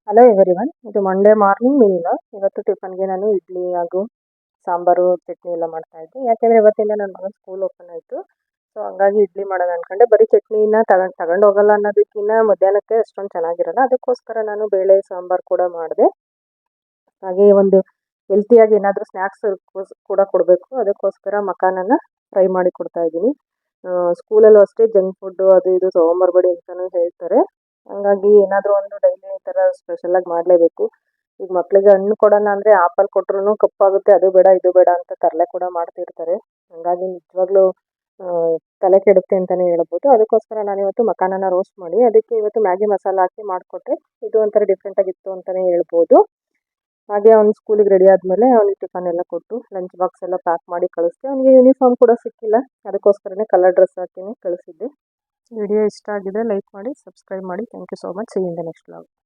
Hello everyone, ಇದು Monday morning meal. ಇವತ್ತು ಟಿಫನ್ಗೆ ನಾನು ಇಡ್ಲಿ ಹಾಗೂ ಸಾಂಬಾರು ಚಟ್ನಿ ಎಲ್ಲ ಮಾಡ್ತಾ ಇದ್ದೆ. ಯಾಕೆಂದರೆ ಇವತ್ತಿಂದ ನನ್ನ ಮಗನ ಸ್ಕೂಲ್ ಓಪನ್ ಆಯಿತು. ಸೊ ಹಂಗಾಗಿ ಇಡ್ಲಿ ಮಾಡೋಣ ಅಂದ್ಕೊಂಡೆ. ಬರೀ ಚಟ್ನಿನ ತಗೊಂಡು ಹೋಗಲ್ಲ ಅನ್ನೋದಕ್ಕಿಂತ ಮಧ್ಯಾಹ್ನಕ್ಕೆ ಅಷ್ಟೊಂದು ಚೆನ್ನಾಗಿರಲ್ಲ. ಅದಕ್ಕೋಸ್ಕರ ನಾನು ಬೇಳೆ ಸಾಂಬಾರು ಕೂಡ ಮಾಡಿದೆ. ಹಾಗೆ ಒಂದು ಹೆಲ್ತಿಯಾಗಿ ಏನಾದರೂ ಸ್ನ್ಯಾಕ್ಸ್ ಕೂಡ ಕೊಡಬೇಕು. ಅದಕ್ಕೋಸ್ಕರ ಮಖಾನನ ಫ್ರೈ ಮಾಡಿ ಕೊಡ್ತಾ ಇದ್ದೀನಿ. ಸ್ಕೂಲಲ್ಲೂ ಅಷ್ಟೇ ಜಂಕ್ ಫುಡ್ಡು ಅದು ಇದು ತೊಗೊಂಬರ್ಬೇಡಿ ಅಂತಲೂ ಹೇಳ್ತಾರೆ. ಹಂಗಾಗಿ ಏನಾದರೂ ಒಂದು ಡೈಲಿ ಈ ಥರ ಸ್ಪೆಷಲಾಗಿ ಮಾಡಲೇಬೇಕು. ಈಗ ಮಕ್ಕಳಿಗೆ ಹಣ್ಣು ಕೊಡೋಣ ಅಂದರೆ ಆಪಲ್ ಕೊಟ್ರೂ ಕಪ್ಪಾಗುತ್ತೆ, ಅದು ಬೇಡ ಇದು ಬೇಡ ಅಂತ ತರಲೆ ಕೂಡ ಮಾಡ್ತಿರ್ತಾರೆ. ಹಂಗಾಗಿ ನಿಜವಾಗ್ಲೂ ತಲೆ ಕೆಡುತ್ತೆ ಅಂತಲೇ ಹೇಳ್ಬೋದು. ಅದಕ್ಕೋಸ್ಕರ ನಾನಿವತ್ತು ಮಖಾನನ ರೋಸ್ಟ್ ಮಾಡಿ ಅದಕ್ಕೆ ಇವತ್ತು ಮ್ಯಾಗಿ ಮಸಾಲ ಹಾಕಿ ಮಾಡಿಕೊಟ್ರೆ ಇದು ಒಂಥರ ಡಿಫ್ರೆಂಟಾಗಿತ್ತು ಅಂತಲೇ ಹೇಳ್ಬೋದು. ಹಾಗೆ ಅವ್ನು ಸ್ಕೂಲಿಗೆ ರೆಡಿ ಆದಮೇಲೆ ಅವ್ನಿಗೆ ಟಿಫನ್ ಎಲ್ಲ ಕೊಟ್ಟು ಲಂಚ್ ಬಾಕ್ಸ್ ಎಲ್ಲ ಪ್ಯಾಕ್ ಮಾಡಿ ಕಳಿಸ್ದೆ. ಅವನಿಗೆ ಯೂನಿಫಾರ್ಮ್ ಕೂಡ ಸಿಕ್ಕಿಲ್ಲ, ಅದಕ್ಕೋಸ್ಕರನೇ ಕಲರ್ ಡ್ರೆಸ್ ಹಾಕಿನೇ ಕಳಿಸಿದ್ದೆ. ವಿಡಿಯೋ ಇಷ್ಟ ಆಗಿದ್ರೆ ಲೈಕ್ ಮಾಡಿ, ಸಬ್ಸ್ಕ್ರೈಬ್ ಮಾಡಿ. Thank you so much. See you in the next vlog.